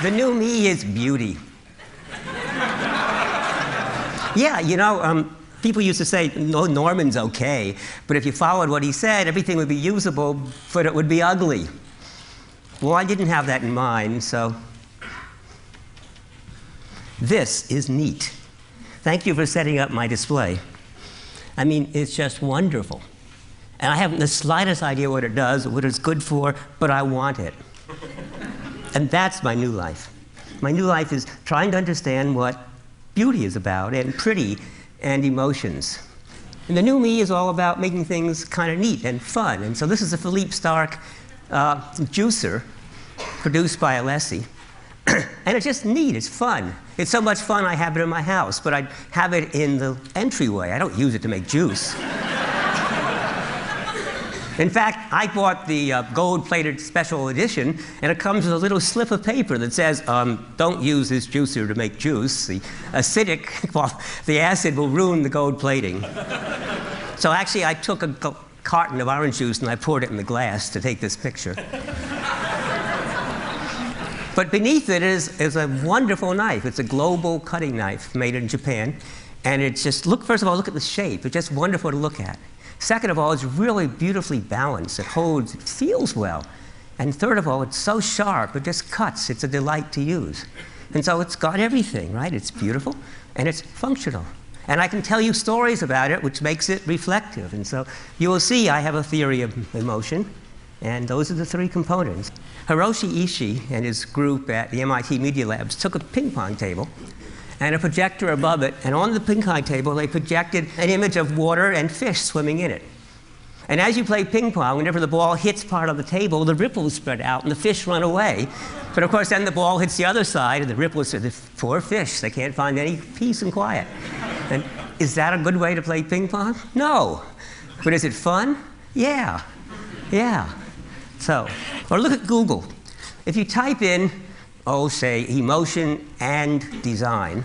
The new me is beauty. Yeah, you know, people used to say, no, Norman's okay, but if you followed what he said, everything would be usable, but it would be ugly. Well, I didn't have that in mind, so this is neat. Thank you for setting up my display. I mean, it's just wonderful. And I haven't the slightest idea what it does or what it's good for, but I want it. And that's my new life. My new life is trying to understand what beauty is about, and pretty, and emotions. And the new me is all about making things kind of neat and fun. And so this is a Philippe Stark juicer produced by Alessi. And it's just neat, it's fun. It's so much fun I have it in my house, but I have it in the entryway. I don't use it to make juice. In fact, I bought the gold-plated special edition, and it comes with a little slip of paper that says, don't use this juicer to make juice. The acidic, well, the acid will ruin the gold plating. So actually, I took a carton of orange juice and I poured it in the glass to take this picture. But beneath it is a wonderful knife. It's a global cutting knife made in Japan. And it's just, first of all, look at the shape. It's just wonderful to look at. Second of all, it's really beautifully balanced. It holds, it feels well. And third of all, it's so sharp, it just cuts. It's a delight to use. And so it's got everything, right? It's beautiful, and it's functional. And I can tell you stories about it, which makes it reflective. And so you will see I have a theory of emotion, and those are the three components. Hiroshi Ishii and his group at the MIT Media Labs took a ping pong table and a projector above it, and on the ping pong table they projected an image of water and fish swimming in it. And as you play ping pong, whenever the ball hits part of the table, the ripples spread out and the fish run away. But of course then the ball hits the other side and the ripples are the poor fish. They can't find any peace and quiet. And is that a good way to play ping pong? No. But is it fun? Yeah. Yeah. So, or look at Google. If you type in, say, emotion and design,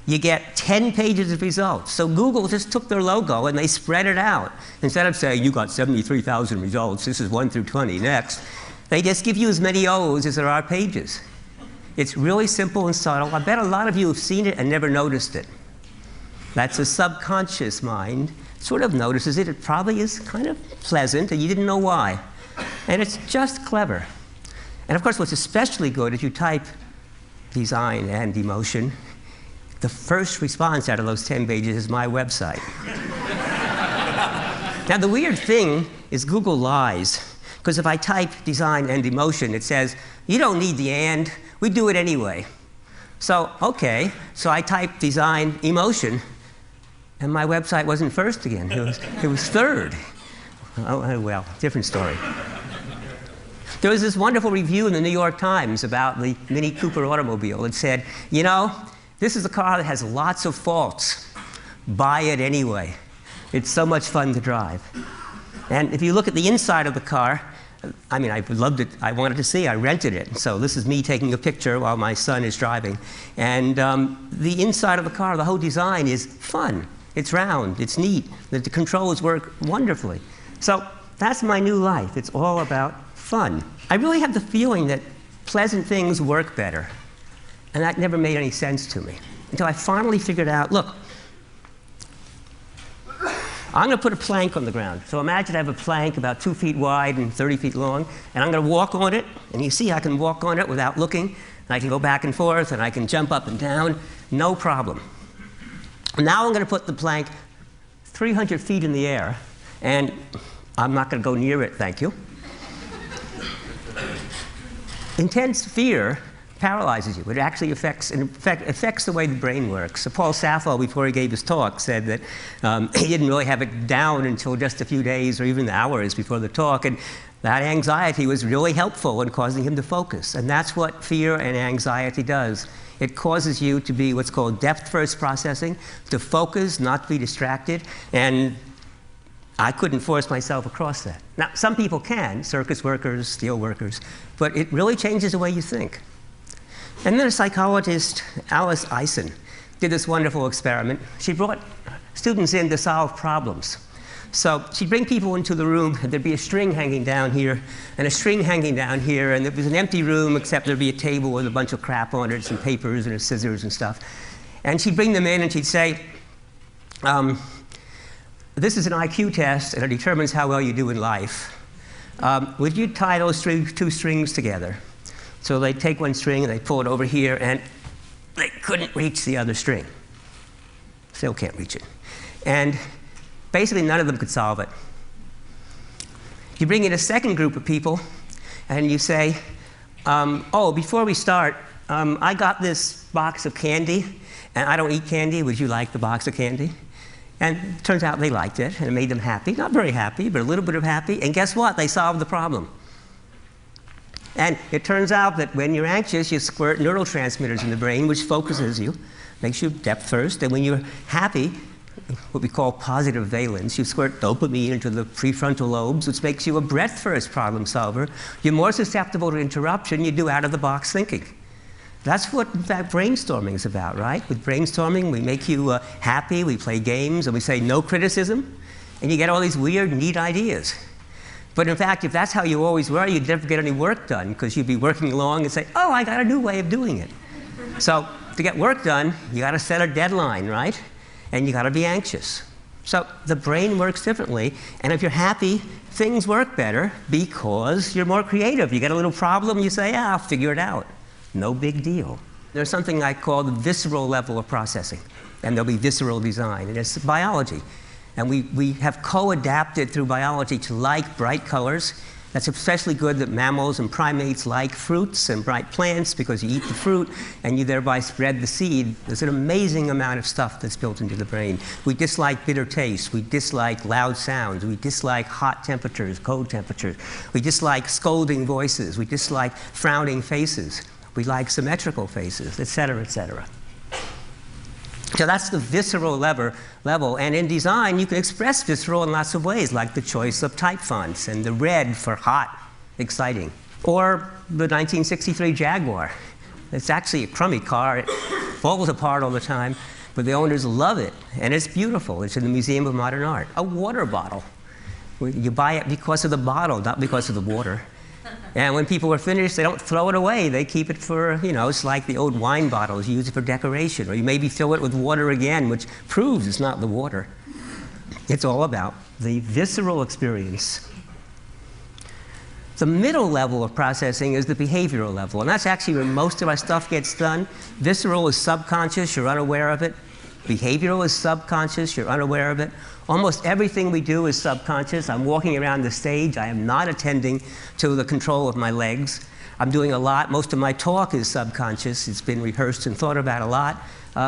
you get 10 pages of results. So Google just took their logo and they spread it out. Instead of saying, you got 73,000 results, this is 1 through 20, next, they just give you as many O's as there are pages. It's really simple and subtle. I bet a lot of you have seen it and never noticed it. That's a subconscious mind. Sort of notices it. It probably is kind of pleasant, and you didn't know why. And it's just clever. And of course, what's especially good is you type design and emotion, the first response out of those 10 pages is my website. Now, the weird thing is Google lies. Because if I type design and emotion, it says, you don't need the and, we do it anyway. So, okay, so I typed design emotion, and my website wasn't first again. It was third. Oh, well, different story. There was this wonderful review in the New York Times about the Mini Cooper automobile. It said, you know, this is a car that has lots of faults. Buy it anyway. It's so much fun to drive. And if you look at the inside of the car, I mean, I loved it. I wanted to see. I rented it. So this is me taking a picture while my son is driving. And the inside of the car, the whole design is fun. It's round. It's neat. The controls work wonderfully. So that's my new life. It's all about fun. I really have the feeling that pleasant things work better. And that never made any sense to me until I finally figured out, look, I'm going to put a plank on the ground. So imagine I have a plank about 2 feet wide and 30 feet long, and I'm going to walk on it. And you see I can walk on it without looking, and I can go back and forth, and I can jump up and down, no problem. Now I'm going to put the plank 300 feet in the air, and I'm not going to go near it, thank you. Intense fear paralyzes you. It actually affects the way the brain works. So Paul Sappho, before he gave his talk, said that he didn't really have it down until just a few days or even hours before the talk, and that anxiety was really helpful in causing him to focus. And that's what fear and anxiety does. It causes you to be what's called depth-first processing, to focus, not to be distracted, and I couldn't force myself across that. Now, some people can, circus workers, steel workers, but it really changes the way you think. And then a psychologist, Alice Eisen, did this wonderful experiment. She brought students in to solve problems. So she'd bring people into the room, and there'd be a string hanging down here, and a string hanging down here, and it was an empty room, except there'd be a table with a bunch of crap on it, some papers and scissors and stuff. And she'd bring them in, and she'd say, this is an IQ test, and it determines how well you do in life. Would you tie those two strings together? So they'd take one string, and they'd pull it over here, and they couldn't reach the other string. Still can't reach it. And basically, none of them could solve it. You bring in a second group of people, and you say, oh, before we start, I got this box of candy, and I don't eat candy. Would you like the box of candy? And it turns out they liked it, and it made them happy. Not very happy, but a little bit of happy. And guess what? They solved the problem. And it turns out that when you're anxious, you squirt neurotransmitters in the brain, which focuses you, makes you depth first. And when you're happy, what we call positive valence, you squirt dopamine into the prefrontal lobes, which makes you a breadth-first problem solver. You're more susceptible to interruption. You do out-of-the-box thinking. That's what, in fact, brainstorming is about, right? With brainstorming, we make you happy, we play games, and we say no criticism, and you get all these weird, neat ideas. But in fact, if that's how you always were, you'd never get any work done, because you'd be working along and say, oh, I got a new way of doing it. So to get work done, you got to set a deadline, right? And you got to be anxious. So the brain works differently, and if you're happy, things work better because you're more creative. You get a little problem, you say, yeah, I'll figure it out. No big deal. There's something I call the visceral level of processing, and there'll be visceral design, and it's biology. And we have co-adapted through biology to like bright colors. That's especially good that mammals and primates like fruits and bright plants because you eat the fruit and you thereby spread the seed. There's an amazing amount of stuff that's built into the brain. We dislike bitter tastes. We dislike loud sounds. We dislike hot temperatures, cold temperatures. We dislike scolding voices. We dislike frowning faces. We like symmetrical faces, et cetera, et cetera. So that's the visceral level. And in design, you can express visceral in lots of ways, like the choice of type fonts and the red for hot, exciting. Or the 1963 Jaguar. It's actually a crummy car. It falls apart all the time, but the owners love it, and it's beautiful. It's in the Museum of Modern Art. A water bottle. You buy it because of the bottle, not because of the water. And when people are finished, they don't throw it away. They keep it for, it's like the old wine bottles. You use it for decoration. Or you maybe fill it with water again, which proves it's not the water. It's all about the visceral experience. The middle level of processing is the behavioral level. And that's actually where most of our stuff gets done. Visceral is subconscious. You're unaware of it. Behavioral is subconscious. You're unaware of it. Almost everything we do is subconscious. I'm walking around the stage. I am not attending to the control of my legs. I'm doing a lot. Most of my talk is subconscious. It's been rehearsed and thought about a lot.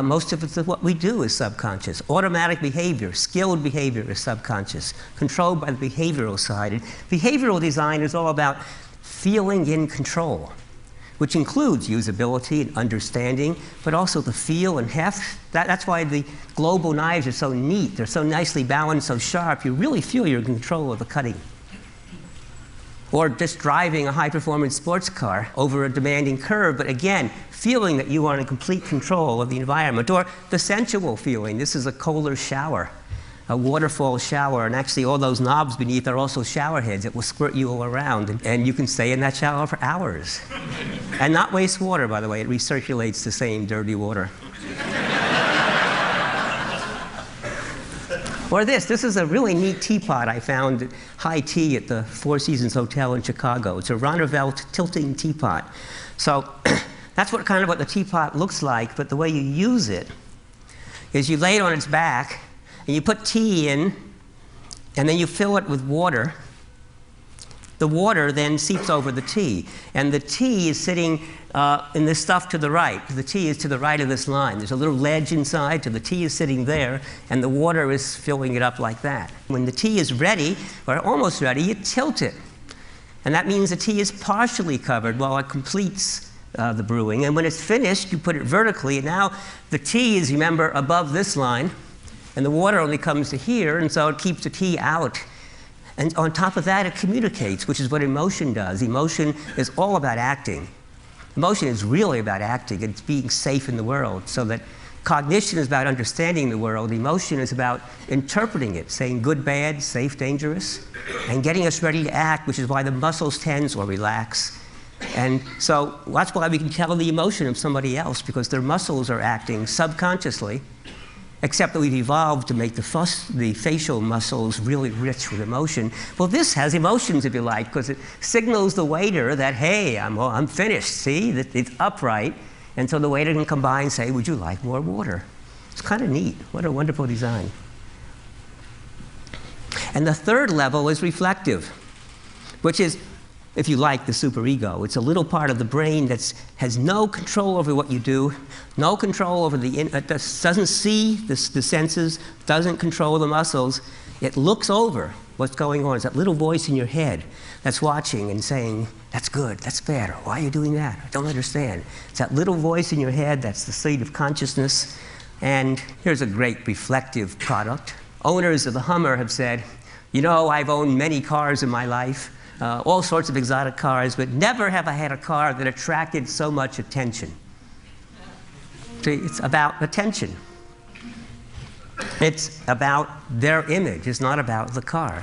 Most of what we do is subconscious. Automatic behavior, skilled behavior is subconscious, controlled by the behavioral side. And behavioral design is all about feeling in control, which includes usability and understanding, but also the feel and heft. That's why the global knives are so neat. They're so nicely balanced, so sharp. You really feel you're in control of the cutting. Or just driving a high-performance sports car over a demanding curve, but again, feeling that you are in complete control of the environment. Or the sensual feeling. This is a Kohler shower, a waterfall shower, and actually all those knobs beneath are also shower heads that will squirt you all around, and you can stay in that shower for hours. And not waste water, by the way. It recirculates the same dirty water. Or this is a really neat teapot I found at High Tea at the Four Seasons Hotel in Chicago. It's a Ronnefeldt tilting teapot. So that's what the teapot looks like, but the way you use it is you lay it on its back, and you put tea in, and then you fill it with water. The water then seeps over the tea, and the tea is sitting in this stuff to the right. The tea is to the right of this line. There's a little ledge inside, so the tea is sitting there, and the water is filling it up like that. When the tea is ready, or almost ready, you tilt it. And that means the tea is partially covered while it completes the brewing. And when it's finished, you put it vertically, and now the tea is, remember, above this line, and the water only comes to here, and so it keeps the tea out. And on top of that, it communicates, which is what emotion does. Emotion is all about acting. Emotion is really about acting. It's being safe in the world so that Cognition is about understanding the world. Emotion is about interpreting it, saying good, bad, safe, dangerous, and getting us ready to act, which is why the muscles tense or relax. And so that's why we can tell the emotion of somebody else, because their muscles are acting subconsciously, except that we've evolved to make the facial muscles really rich with emotion. Well, this has emotions, if you like, because it signals the waiter that, hey, I'm finished, see? That it's upright. And so the waiter can come by and say, would you like more water? It's kind of neat. What a wonderful design. And the third level is reflective, which is, if you like, the superego. It's a little part of the brain that has no control over what you do, no control over doesn't see the senses, doesn't control the muscles. It looks over what's going on. It's that little voice in your head that's watching and saying, that's good, that's bad, or why are you doing that? I don't understand. It's that little voice in your head that's the seat of consciousness. And here's a great reflective product. Owners of the Hummer have said, you know, I've owned many cars in my life, all sorts of exotic cars, but never have I had a car that attracted so much attention. See, it's about attention. It's about their image. It's not about the car.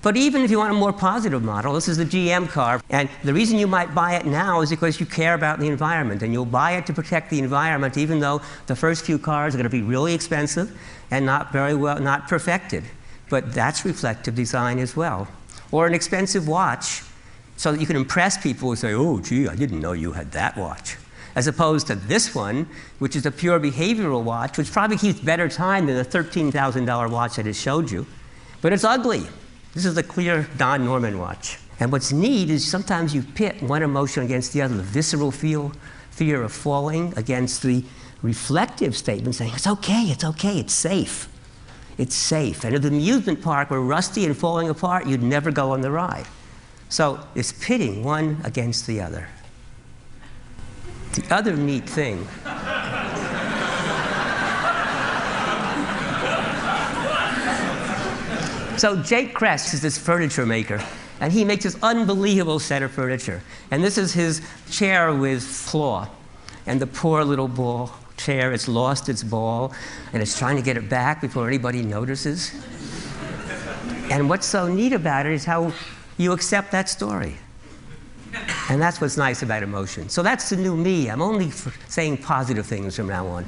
But even if you want a more positive model, this is the GM car, and the reason you might buy it now is because you care about the environment, and you'll buy it to protect the environment, even though the first few cars are going to be really expensive and not very well, not perfected. But that's reflective design as well. Or an expensive watch, so that you can impress people who say, oh, gee, I didn't know you had that watch. As opposed to this one, which is a pure behavioral watch, which probably keeps better time than the $13,000 watch I just showed you. But it's ugly. This is a clear Don Norman watch. And what's neat is sometimes you pit one emotion against the other, the visceral fear of falling against the reflective statement saying, it's okay, it's safe. It's safe. And at the amusement park, we're rusty and falling apart, you'd never go on the ride. So it's pitting one against the other. The other neat thing so Jake Kress is this furniture maker, and he makes this unbelievable set of furniture. And this is his chair with flaw. And the poor little ball chair, it's lost its ball, and it's trying to get it back before anybody notices. And what's so neat about it is how you accept that story. And that's what's nice about emotion. So that's the new me. I'm only saying positive things from now on.